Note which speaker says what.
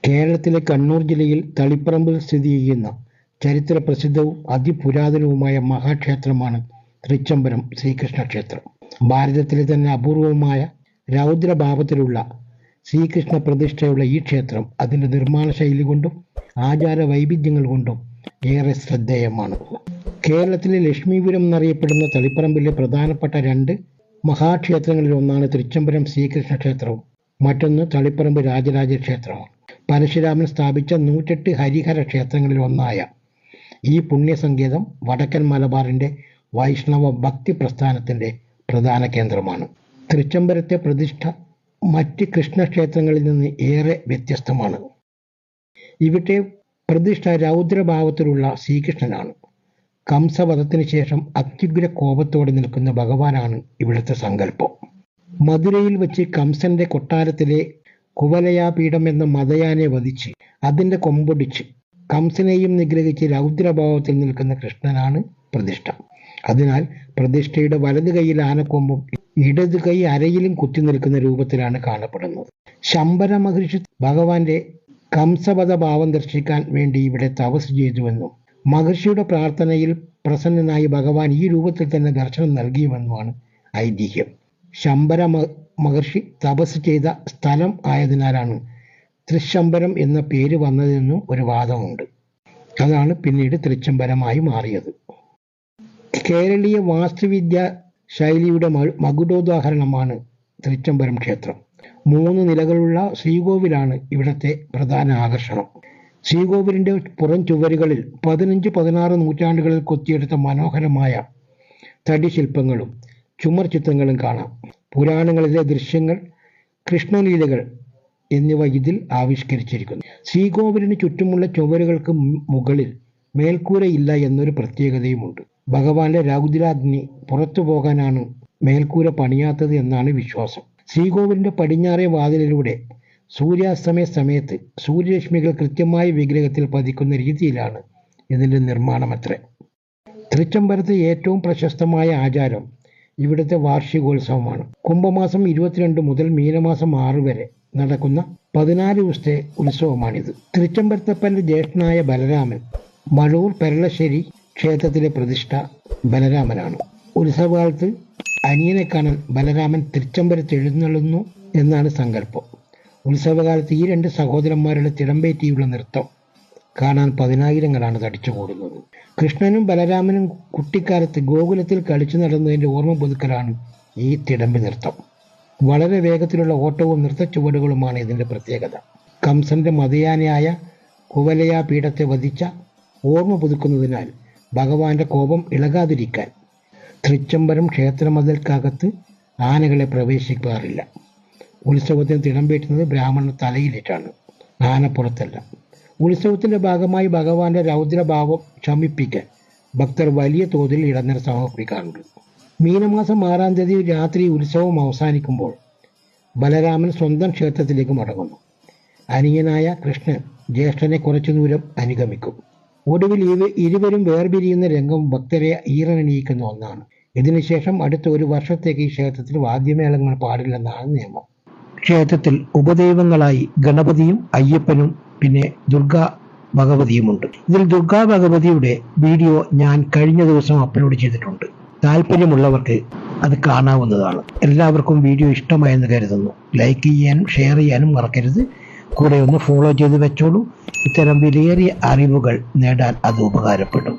Speaker 1: കേരളത്തിലെ കണ്ണൂർ ജില്ലയിൽ തളിപ്പറമ്പിൽ സ്ഥിതി ചെയ്യുന്ന ചരിത്രപ്രസിദ്ധവും അതിപുരാതനവുമായ മഹാക്ഷേത്രമാണ് തൃച്ചംബരം ശ്രീകൃഷ്ണ ക്ഷേത്രം. ഭാരതത്തിലെ തന്നെ അപൂർവമായ രൗദ്രഭാവത്തിലുള്ള ശ്രീകൃഷ്ണ പ്രതിഷ്ഠയുള്ള ഈ ക്ഷേത്രം അതിൻ്റെ നിർമ്മാണ ശൈലി കൊണ്ടും ആചാര വൈവിധ്യങ്ങൾ കൊണ്ടും ഏറെ ശ്രദ്ധേയമാണ്. കേരളത്തിലെ ലക്ഷ്മീപുരം എന്നറിയപ്പെടുന്ന തളിപ്പറമ്പിലെ പ്രധാനപ്പെട്ട രണ്ട് മഹാക്ഷേത്രങ്ങളിൽ ഒന്നാണ് തൃച്ചംബരം ശ്രീകൃഷ്ണ ക്ഷേത്രവും മറ്റൊന്ന് തളിപ്പറമ്പ് രാജരാജ ക്ഷേത്രമാണ്. പരശുരാമൻ സ്ഥാപിച്ച 108 ഹരിഹര ക്ഷേത്രങ്ങളിൽ ഒന്നായ ഈ പുണ്യസങ്കേതം വടക്കൻ മലബാറിൻ്റെ വൈഷ്ണവ ഭക്തി പ്രസ്ഥാനത്തിൻ്റെ പ്രധാന കേന്ദ്രമാണ്. തൃച്ചംബരത്തെ പ്രതിഷ്ഠ മറ്റ് കൃഷ്ണക്ഷേത്രങ്ങളിൽ നിന്ന് ഏറെ വ്യത്യസ്തമാണ്. ഇവിടെ പ്രതിഷ്ഠ രൗദ്രഭാവത്തിലുള്ള ശ്രീകൃഷ്ണനാണ്. കംസവധത്തിന് ശേഷം അത്യുഗ്ര കോപത്തോടെ നിൽക്കുന്ന ഭഗവാനാണ് ഇവിടുത്തെ സങ്കല്പം. മധുരയിൽ വെച്ച് കംസന്റെ കൊട്ടാരത്തിലെ കുവലയാപീഠം എന്ന മദയാനെ വധിച്ച് അതിൻ്റെ കൊമ്പൊടിച്ച് കംസനെയും നിഗ്രഹിച്ച് രൗദ്രഭാവത്തിൽ നിൽക്കുന്ന കൃഷ്ണനാണ് പ്രതിഷ്ഠ. അതിനാൽ പ്രതിഷ്ഠയുടെ വലതു കൈയിൽ ആനക്കൊമ്പും ഇടതു കൈ അരയിലും കുത്തി നിൽക്കുന്ന രൂപത്തിലാണ് കാണപ്പെടുന്നത്. ശംബര മഹർഷി ഭഗവാന്റെ കംസവധ ഭാവം ദർശിക്കാൻ വേണ്ടി ഇവിടെ തപസ് ചെയ്തുവെന്നും മഹർഷിയുടെ പ്രാർത്ഥനയിൽ പ്രസന്നനായി ഭഗവാൻ ഈ രൂപത്തിൽ തന്നെ ദർശനം നൽകിയുമെന്നുമാണ് ഐതിഹ്യം. ശംബര മഹർഷി തപസ് ചെയ്ത സ്ഥലം ആയതിനാലാണ് തൃശംബരം എന്ന പേര് വന്നതെന്നും ഒരു വാദമുണ്ട്. അതാണ് പിന്നീട് തൃച്ചംബരമായി മാറിയത്. കേരളീയ വാസ്തുവിദ്യ ശൈലിയുടെ മകുടോദാഹരണമാണ് തൃച്ചംബരം ക്ഷേത്രം. 3 നിലകളുള്ള ശ്രീകോവിലാണ് ഇവിടുത്തെ പ്രധാന ആകർഷണം. ശ്രീകോവിലിൻ്റെ പുറം ചുവരുകളിൽ 15-16 നൂറ്റാണ്ടുകളിൽ കൊത്തിയെടുത്ത മനോഹരമായ തടിശില്പങ്ങളും ചുമർ ചിത്രങ്ങളും കാണാം. പുരാണങ്ങളിലെ ദൃശ്യങ്ങൾ, കൃഷ്ണലീലകൾ എന്നിവ ഇതിൽ ആവിഷ്കരിച്ചിരിക്കുന്നു. ശ്രീകോവിലിന് ചുറ്റുമുള്ള ചുവരുകൾക്ക് മുകളിൽ മേൽക്കൂരയില്ല എന്നൊരു പ്രത്യേകതയുമുണ്ട്. ഭഗവാന്റെ രൗദ്രാഗ്നി പുറത്തു പോകാനാണ് മേൽക്കൂര പണിയാത്തത് എന്നാണ് വിശ്വാസം. ശ്രീകോവിലിൻ്റെ പടിഞ്ഞാറേ വാതിലിലൂടെ സൂര്യാസ്തമയ സമയത്ത് സൂര്യരശ്മികൾ കൃത്യമായി വിഗ്രഹത്തിൽ പതിക്കുന്ന രീതിയിലാണ് ഇതിൻ്റെ നിർമ്മാണമത്രേ. തൃച്ചംബരത്തെ ഏറ്റവും പ്രശസ്തമായ ആചാരം ഇവിടുത്തെ വാർഷികോത്സവമാണ്. കുംഭമാസം 22 മുതൽ മീനമാസം 6 വരെ നടക്കുന്ന 14 ദിവസത്തെ ഉത്സവമാണിത്. തൃച്ചംബരത്തപ്പൻ്റെ ജ്യേഷ്ഠനായ ബലരാമൻ മഴൂർ പെരളശ്ശേരി ക്ഷേത്രത്തിലെ പ്രതിഷ്ഠ ബലരാമനാണ്. ഉത്സവകാലത്ത് അനിയനെ കാണാൻ ബലരാമൻ തൃച്ചംബരത്ത് എഴുന്നള്ളുന്നു എന്നാണ് സങ്കല്പം. ഉത്സവകാലത്ത് ഈ 2 സഹോദരന്മാരുടെ തിടമ്പേറ്റിയുള്ള നൃത്തം കാണാൻ പതിനായിരങ്ങളാണ് തടിച്ചുകൂടുന്നത്. കൃഷ്ണനും ബലരാമനും കുട്ടിക്കാലത്ത് ഗോകുലത്തിൽ കളിച്ചു നടന്നതിൻ്റെ ഓർമ്മ പുതുക്കലാണ് ഈ തിടമ്പ് നൃത്തം. വളരെ വേഗത്തിലുള്ള ഓട്ടവും നൃത്തച്ചുവടുകളുമാണ് ഇതിൻ്റെ പ്രത്യേകത. കംസന്റെ മതയാനയായ കുവലയാപീഠത്തെ വധിച്ച ഓർമ്മ പുതുക്കുന്നതിനാൽ ഭഗവാന്റെ കോപം ഇളകാതിരിക്കാൻ തൃച്ചംബരം ക്ഷേത്രമതിൽക്കകത്ത് ആനകളെ പ്രവേശിക്കാറില്ല. ഉത്സവത്തിന് തിടമ്പേറ്റുന്നത് ബ്രാഹ്മണ തലയിലിട്ടാണ്, ആനപ്പുറത്തല്ല. ഉത്സവത്തിൻ്റെ ഭാഗമായി ഭഗവാന്റെ രൗദ്രഭാവം ശമിപ്പിക്കാൻ ഭക്തർ വലിയ തോതിൽ ഇടനില സമർപ്പിക്കാറുണ്ട്. മീനമാസം 6-ാം തീയതി രാത്രി ഉത്സവം അവസാനിക്കുമ്പോൾ ബലരാമൻ സ്വന്തം ക്ഷേത്രത്തിലേക്ക് മടങ്ങുന്നു. അനിയനായ കൃഷ്ണൻ ജ്യേഷ്ഠനെ കുറച്ചു ദൂരം അനുഗമിക്കും. ഒടുവിൽ ഇരുവരും വേർപിരിയുന്ന രംഗം ഭക്തരെ ഈറനണിയിക്കുന്ന ഒന്നാണ്. ഇതിനുശേഷം അടുത്ത 1 വർഷത്തേക്ക് ഈ ക്ഷേത്രത്തിൽ വാദ്യമേളങ്ങൾ പാടില്ലെന്നാണ് നിയമം. ക്ഷേത്രത്തിൽ ഉപദൈവങ്ങളായി ഗണപതിയും അയ്യപ്പനും പിന്നെ ദുർഗാ ഭഗവതിയുമുണ്ട്. ഇതിൽ ദുർഗാ ഭഗവതിയുടെ വീഡിയോ ഞാൻ കഴിഞ്ഞ ദിവസം അപ്ലോഡ് ചെയ്തിട്ടുണ്ട്. താല്പര്യമുള്ളവർക്ക് അത് കാണാവുന്നതാണ്. എല്ലാവർക്കും വീഡിയോ ഇഷ്ടമായെന്ന് കരുതുന്നു. ലൈക്ക് ചെയ്യാനും ഷെയർ ചെയ്യാനും മറക്കരുത്. കൂടെ ഒന്ന് ഫോളോ ചെയ്ത് വെച്ചോളൂ. ഇത്തരം വിലയേറിയ അറിവുകൾ നേടാൻ അത് ഉപകാരപ്പെടും.